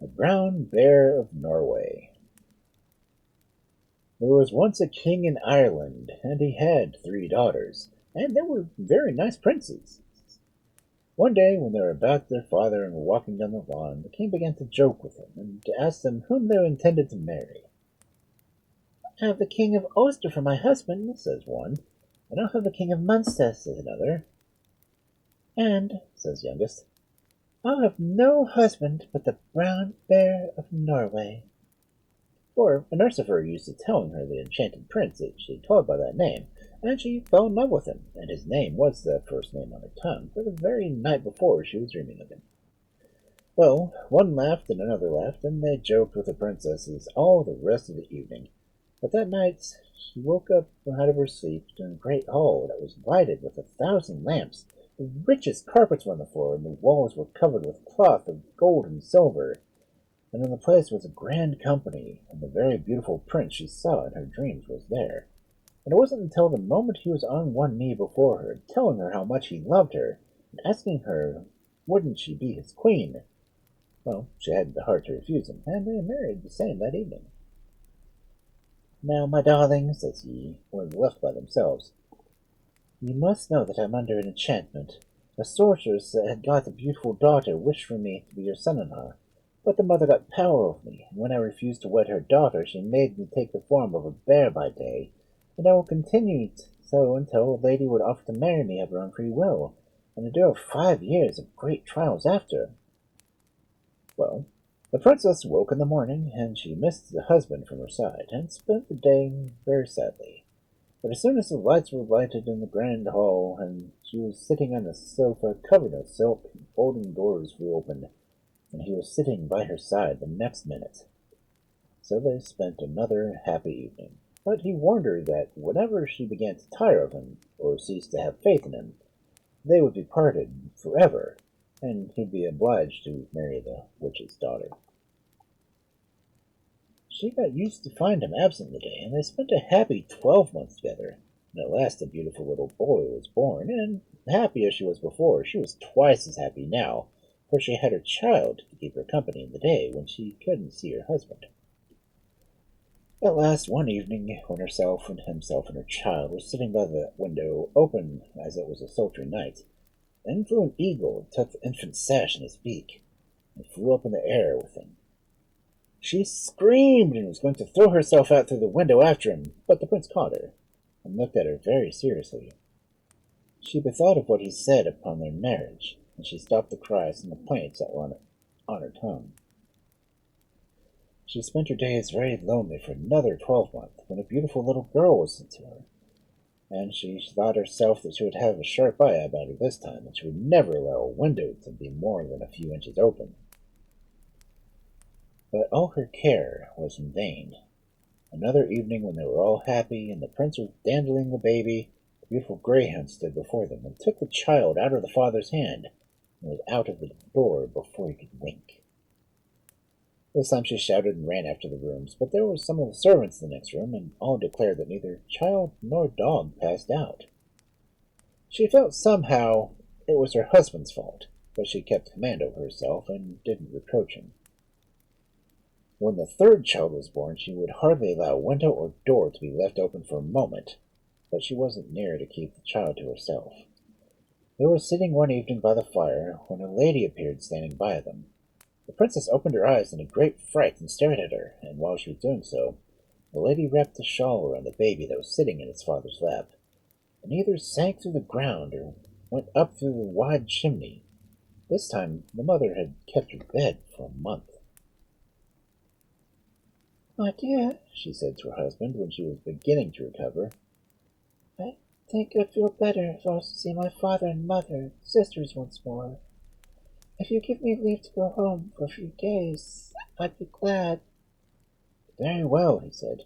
The Brown Bear of Norway. There was once a king in Ireland, and he had 3 daughters, and they were very nice princes. One day, when they were about their father and were walking down the lawn, the king began to joke with them and to ask them whom they intended to marry. "I have the King of Ulster for my husband," says one. "And I'll have the King of Munster," says another. "And," says youngest, "I'll have no husband but the Brown Bear of Norway." For a nurse of her used to telling her the enchanted prince that she had called by that name, and she fell in love with him, and his name was the first name on her tongue, for the very night before she was dreaming of him. Well, one laughed and another laughed, and they joked with the princesses all the rest of the evening. But that night she woke up out of her sleep in a great hall that was lighted with 1,000 lamps. The richest carpets were on the floor, and the walls were covered with cloth of gold and silver. And in the place was a grand company, and the very beautiful prince she saw in her dreams was there. And it wasn't until the moment he was on one knee before her, telling her how much he loved her, and asking her wouldn't she be his queen. Well, she hadn't the heart to refuse him, and they married the same that evening. "Now, my darling," says he, when they left by themselves, "you must know that I'm under an enchantment. A sorceress that had got a beautiful daughter wished for me to be your son-in-law. But the mother got power over me, and when I refused to wed her daughter, she made me take the form of a bear by day, and I will continue so until a lady would offer to marry me of her own free will, and endure 5 years of great trials after." Well, the princess woke in the morning, and she missed the husband from her side, and spent the day very sadly. But as soon as the lights were lighted in the grand hall, and she was sitting on a sofa covered in silk, folding doors flew open, and he was sitting by her side the next minute. So they spent another happy evening. But he warned her that whenever she began to tire of him, or cease to have faith in him, they would be parted forever, and he'd be obliged to marry the witch's daughter. She got used to find him absent the day, and they spent a happy 12 months together. And at last a beautiful little boy was born, and happy as she was before, she was twice as happy now, for she had her child to keep her company in the day when she couldn't see her husband. At last, one evening, when herself and himself and her child were sitting by the window, open as it was a sultry night, in flew an eagle and took the infant's sash in his beak, and flew up in the air with him. She screamed and was going to throw herself out through the window after him, but the prince caught her, and looked at her very seriously. She bethought of what he said upon their marriage, and she stopped the cries and complaints that were on her tongue. She spent her days very lonely for another 12 months, when a beautiful little girl was sent to her, and she thought herself that she would have a sharp eye about her this time, and she would never allow a window to be more than a few inches open. But all her care was in vain. Another evening, when they were all happy, and the prince was dandling the baby, the beautiful greyhound stood before them, and took the child out of the father's hand, and was out of the door before he could wink. This time she shouted and ran after the rooms, but there were some of the servants in the next room, and all declared that neither child nor dog passed out. She felt somehow it was her husband's fault, but she kept command over herself, and didn't reproach him. When the third child was born, she would hardly allow window or door to be left open for a moment, but she wasn't near to keep the child to herself. They were sitting one evening by the fire, when a lady appeared standing by them. The princess opened her eyes in a great fright and stared at her, and while she was doing so, the lady wrapped a shawl around the baby that was sitting in its father's lap, and either sank through the ground or went up through the wide chimney. This time the mother had kept her bed for a month. "My dear," she said to her husband when she was beginning to recover, "I think I'd feel better if I was to see my father and mother and sisters once more. If you give me leave to go home for a few days, I'd be glad." "Very well," he said.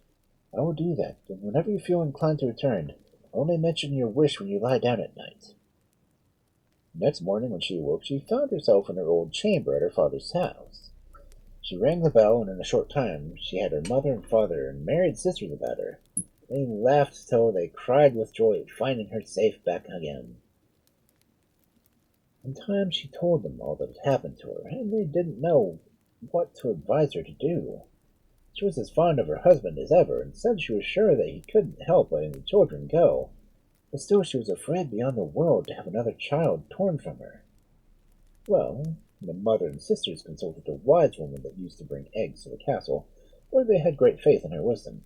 "I will do that, and whenever you feel inclined to return, only mention your wish when you lie down at night." Next morning, when she awoke, she found herself in her old chamber at her father's house. She rang the bell, and in a short time she had her mother and father and married sisters about her. They laughed till they cried with joy at finding her safe back again. In time she told them all that had happened to her, and they didn't know what to advise her to do. She was as fond of her husband as ever, and said she was sure that he couldn't help letting the children go, but still she was afraid beyond the world to have another child torn from her. Well, the mother and sisters consulted a wise woman that used to bring eggs to the castle, where they had great faith in her wisdom.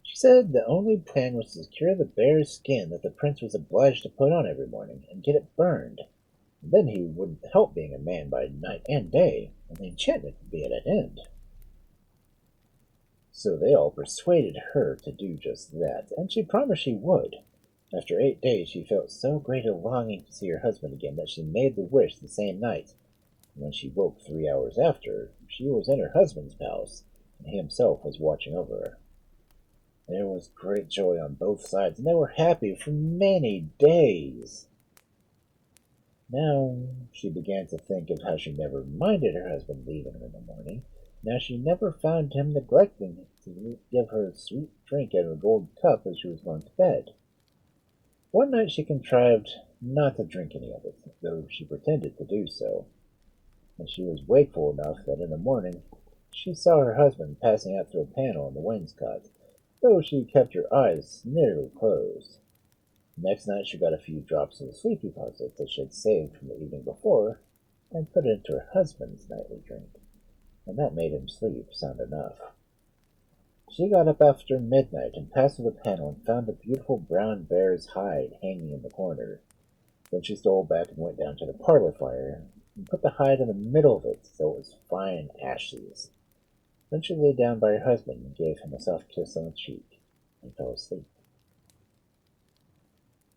She said the only plan was to secure the bear's skin that the prince was obliged to put on every morning and get it burned. And then he wouldn't help being a man by night and day, and the enchantment would be at an end. So they all persuaded her to do just that, and she promised she would. After 8 days she felt so great a longing to see her husband again that she made the wish the same night. And when she woke 3 hours after, she was in her husband's palace, and he himself was watching over her. There was great joy on both sides, and they were happy for many days. Now she began to think of how she never minded her husband leaving her in the morning. Now she never found him neglecting to give her a sweet drink out of a gold cup as she was going to bed. One night she contrived not to drink any of it, though she pretended to do so, and she was wakeful enough that in the morning she saw her husband passing out through a panel in the wainscot, though she kept her eyes nearly closed. Next night she got a few drops of the sleepy posset that she had saved from the evening before, and put it into her husband's nightly drink, and that made him sleep sound enough. She got up after midnight and passed through the panel and found a beautiful brown bear's hide hanging in the corner. Then she stole back and went down to the parlor fire and put the hide in the middle of it so it was fine ashes. Then she lay down by her husband and gave him a soft kiss on the cheek and fell asleep.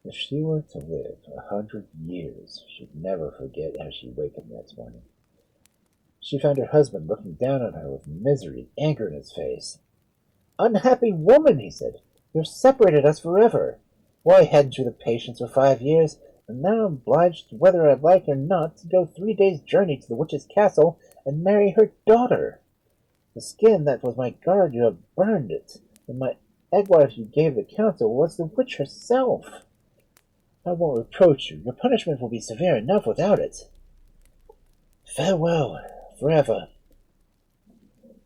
If she were to live 100 years, she'd never forget how she wakened next morning. She found her husband looking down on her with misery and anger in his face. "Unhappy woman," he said, "you've separated us forever. Why hadn't you the patience for 5 years, and now I'm obliged, whether I like or not, to go 3 days' journey to the witch's castle and marry her daughter? The skin that was my guard, you have burned it, and my egg-wife you gave the council was the witch herself. I won't reproach you. Your punishment will be severe enough without it. Farewell, forever."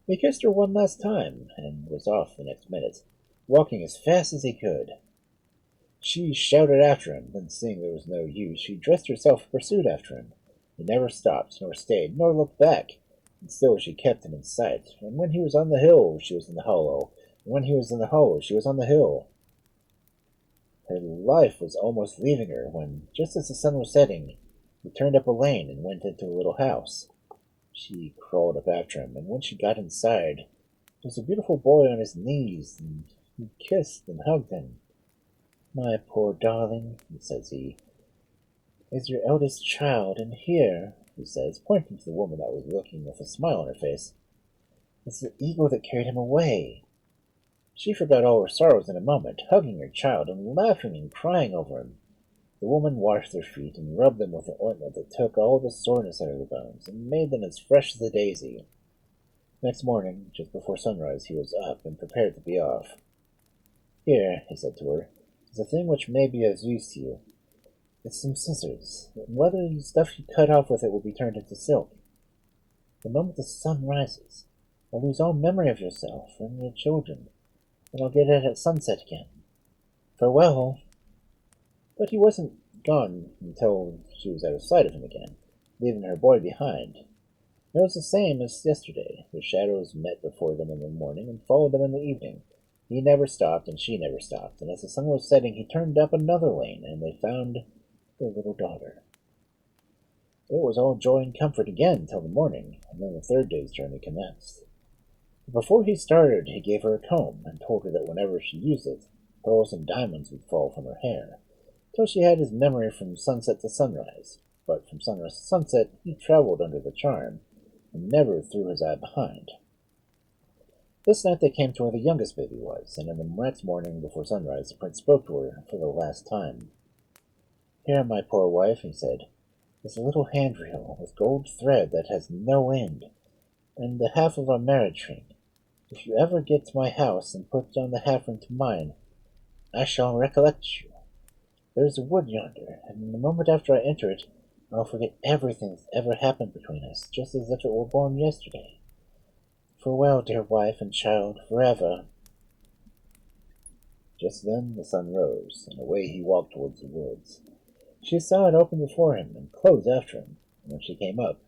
He kissed her one last time, and was off the next minute, walking as fast as he could. She shouted after him, then seeing there was no use, she dressed herself and pursued after him. He never stopped, nor stayed, nor looked back, and still she kept him in sight, and when he was on the hill, she was in the hollow, and when he was in the hollow, she was on the hill. Her life was almost leaving her, when, just as the sun was setting, he turned up a lane and went into a little house. She crawled up after him, and when she got inside, there was a beautiful boy on his knees, and he kissed and hugged him. "My poor darling," says he, "is your eldest child, and here," he says, pointing to the woman that was looking with a smile on her face, "is the eagle that carried him away." She forgot all her sorrows in a moment, hugging her child and laughing and crying over him. The woman washed their feet and rubbed them with an ointment that took all the soreness out of the bones and made them as fresh as a daisy. Next morning, just before sunrise, he was up and prepared to be off. "Here," he said to her, "is a thing which may be of use to you. It's some scissors, and whether the stuff you cut off with it will be turned into silk. The moment the sun rises, I'll lose all memory of yourself and your children, and I'll get it at sunset again. Farewell." But he wasn't gone until she was out of sight of him again, leaving her boy behind. It was the same as yesterday. The shadows met before them in the morning and followed them in the evening. He never stopped, and she never stopped, and as the sun was setting he turned up another lane, and they found their little daughter. It was all joy and comfort again till the morning, and then the 3rd day's journey commenced. But before he started he gave her a comb, and told her that whenever she used it, pearls and diamonds would fall from her hair, till she had his memory from sunset to sunrise. But from sunrise to sunset he travelled under the charm, and never threw his eye behind. This night they came to where the youngest baby was, and in the next morning before sunrise the prince spoke to her for the last time. "Here, my poor wife," he said, "is a little hand-reel with gold thread that has no end, and the half of our marriage ring. If you ever get to my house and put down the half ring to mine, I shall recollect you. There is a wood yonder, and the moment after I enter it, I'll forget everything that's ever happened between us, just as if it were born yesterday. Farewell, dear wife and child, forever." Just then the sun rose, and away he walked towards the woods. She saw it open before him, and close after him, and when she came up,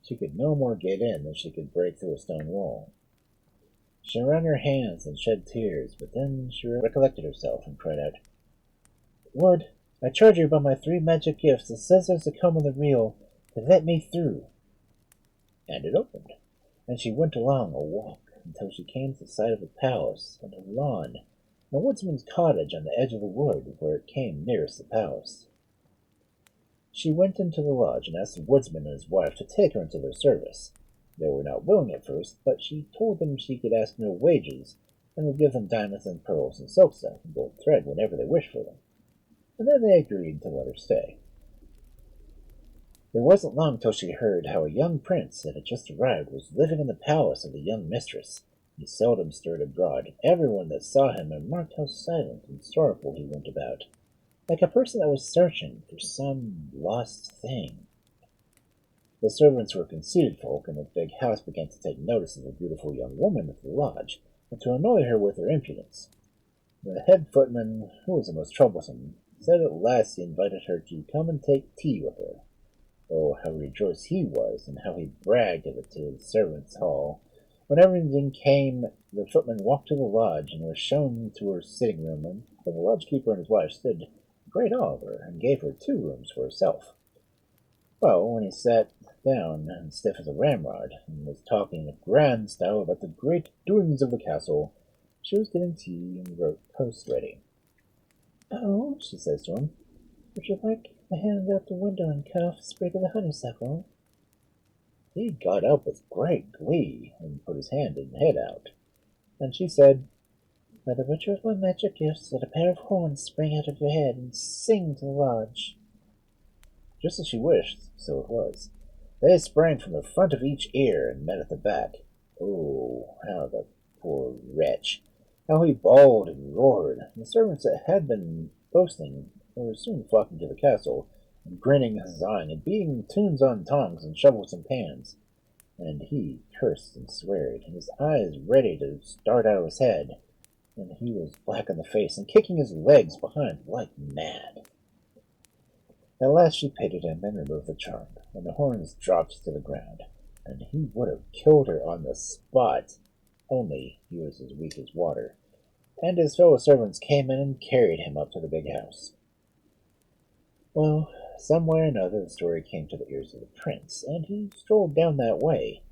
she could no more get in than she could break through a stone wall. She wrung her hands and shed tears, but then she recollected herself and cried out, "Wood, I charge you by my 3 magic gifts, the scissors, the comb, and the reel, to let me through." And it opened, and she went along a walk until she came to the side of a palace and a lawn, and a woodsman's cottage on the edge of the wood where it came nearest the palace. She went into the lodge and asked the woodsman and his wife to take her into their service. They were not willing at first, but she told them she could ask no wages, and would give them diamonds and pearls and silk stuff and gold thread whenever they wished for them. And then they agreed to let her stay. It wasn't long till she heard how a young prince that had just arrived was living in the palace of the young mistress. He seldom stirred abroad. Everyone that saw him remarked how silent and sorrowful he went about, like a person that was searching for some lost thing. The servants were conceited folk, and the big house began to take notice of the beautiful young woman at the lodge, and to annoy her with their impudence. The head footman, who was the most troublesome, said at last he invited her to come and take tea with her. Oh, how rejoiced he was, and how he bragged of it to the servants' hall. When everything came, the footman walked to the lodge and was shown to her sitting room, and the lodgekeeper and his wife stood in great awe of her, and gave her 2 rooms for herself. Well, when he sat down, and stiff as a ramrod, and was talking in a grand style about the great doings of the castle, she was getting tea and wrote post ready. "Oh," she says to him, "would you like a hand out the window and cut off a sprig of the honeysuckle?" He got up with great glee, and put his hand and head out, and she said, "By the virtue of my magic gifts, let a pair of horns spring out of your head and sing to the lodge." Just as she wished, so it was. They sprang from the front of each ear and met at the back. Oh, how the poor wretch! How he bawled and roared! The servants that had been boasting were soon flocking to the castle, and grinning and huzzahing, and beating tunes on tongs and shovels and pans. And he cursed and sweared, and his eyes ready to start out of his head, and he was black in the face, and kicking his legs behind like mad. At last she pitied him and removed the charm, and the horns dropped to the ground, and he would have killed her on the spot, only he was as weak as water, and his fellow servants came in and carried him up to the big house. Well, some way or another the story came to the ears of the prince, and he strolled down that way.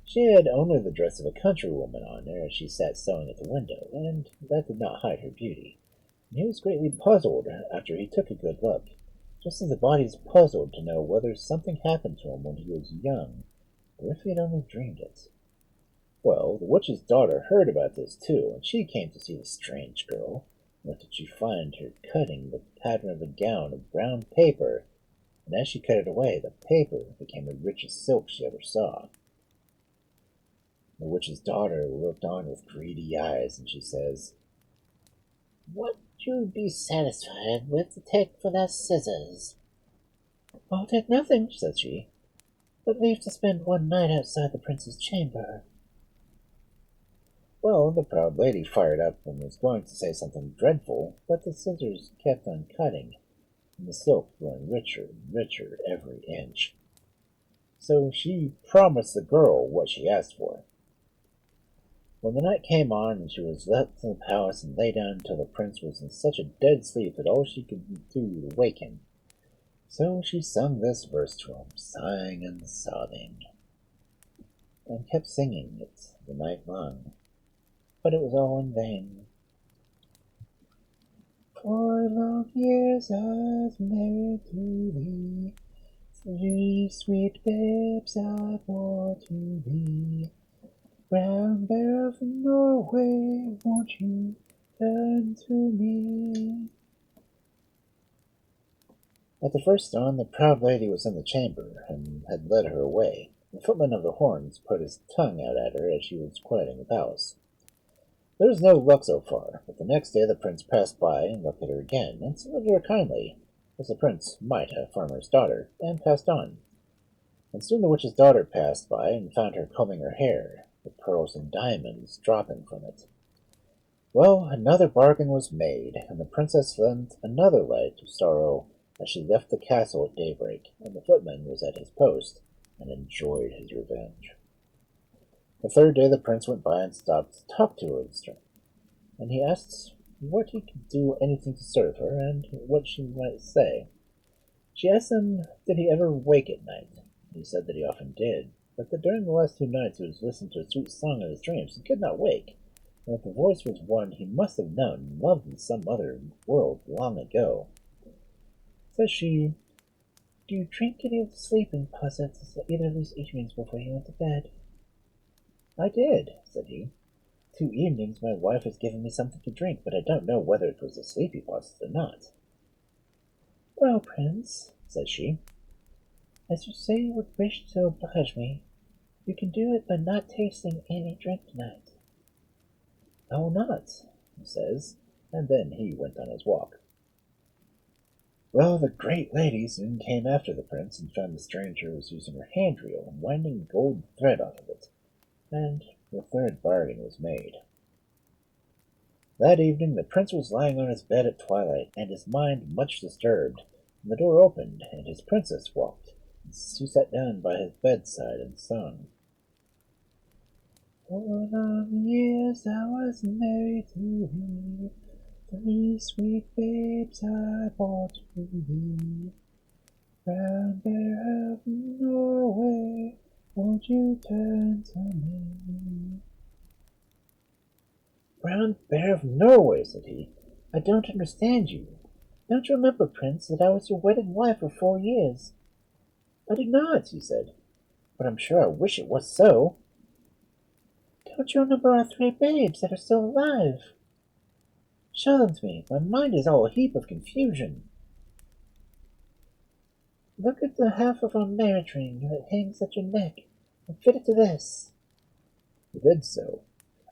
She had only the dress of a countrywoman on her as she sat sewing at the window, and that did not hide her beauty. And he was greatly puzzled after he took a good look, just as the body is puzzled to know whether something happened to him when he was young, or if he had only dreamed it. Well, the witch's daughter heard about this too, and she came to see the strange girl. What did she find her cutting the pattern of a gown of brown paper, and as she cut it away, the paper became the richest silk she ever saw. The witch's daughter looked on with greedy eyes, and she says, "What would you be satisfied with to take for thy scissors?" "I'll take nothing," said she, "but leave to spend 1 night outside the prince's chamber." Well, the proud lady fired up and was going to say something dreadful, but the scissors kept on cutting, and the silk growing richer and richer every inch. So she promised the girl what she asked for. When the night came on, and she was left in the palace and lay down until the prince was in such a dead sleep that all she could do to wake him. So she sung this verse to him, sighing and sobbing, and kept singing it the night long. But it was all in vain. "For long years I've married to thee, 3 sweet babes I bore to thee. Brown Bear of Norway, won't you turn to me?" At the first dawn, the proud lady was in the chamber, and had led her away. The footman of the horns put his tongue out at her as she was quitting the palace. There was no luck so far, but the next day the prince passed by and looked at her again, and saluted her kindly, as the prince might a farmer's daughter, and passed on. And soon the witch's daughter passed by and found her combing her hair, the pearls and diamonds dropping from it. Well, another bargain was made, and the princess lent another light of sorrow as she left the castle at daybreak, and the footman was at his post, and enjoyed his revenge. The third day the prince went by and stopped to talk to Ulster, and he asked what he could do anything to serve her, and what she might say. She asked him did he ever wake at night. He said that he often did, but that during the last 2 nights he was listening to a sweet song in his dreams and could not wake, and that the voice was one he must have known and loved in some other world long ago. Says she, "Do you drink any of the sleeping possets either of these evenings before you went to bed?" "I did," said he. "2 evenings my wife has given me something to drink, but I don't know whether it was a sleepy posset or not." "Well, Prince," said she, "as you say you would wish to oblige me, you can do it by not tasting any drink tonight." "I will not," he says, and then he went on his walk. Well, the great lady soon came after the prince and found the stranger was using her hand reel and winding gold thread off of it, and the third bargain was made. That evening the prince was lying on his bed at twilight, and his mind much disturbed, and the door opened, and his princess walked, and she sat down by his bedside and sung. "For long years I was married to thee, 3 sweet babes I bore to thee. Brown Bear of Norway, won't you turn to me?" "Brown Bear of Norway," said he, "I don't understand you. Don't you remember, Prince, that I was your wedded wife for 4 years?" "I do not," he said, "but I'm sure I wish it was so." "Don't you remember our 3 babes that are still alive?" "Show them to me. My mind is all a heap of confusion." "Look at the half of our marriage ring that hangs at your neck, and fit it to this." He did so,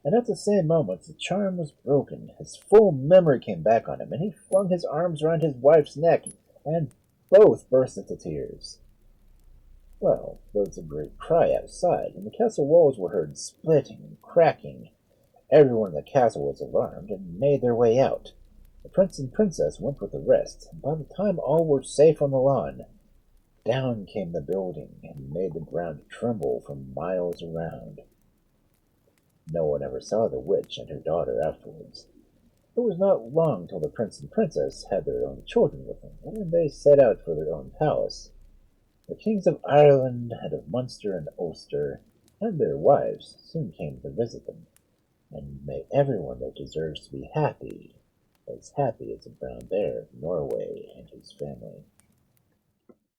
and at the same moment the charm was broken. His full memory came back on him, and he flung his arms round his wife's neck, and both burst into tears. Well, there was a great cry outside, and the castle walls were heard splitting and cracking. Everyone in the castle was alarmed, and made their way out. The prince and princess went with the rest, and by the time all were safe on the lawn, down came the building, and made the ground tremble for miles around. No one ever saw the witch and her daughter afterwards. It was not long till the prince and princess had their own children with them, and they set out for their own palace. The kings of Ireland and of Munster and Ulster, and their wives, soon came to visit them, and may everyone that deserves to be happy as the brown bear of Norway and his family.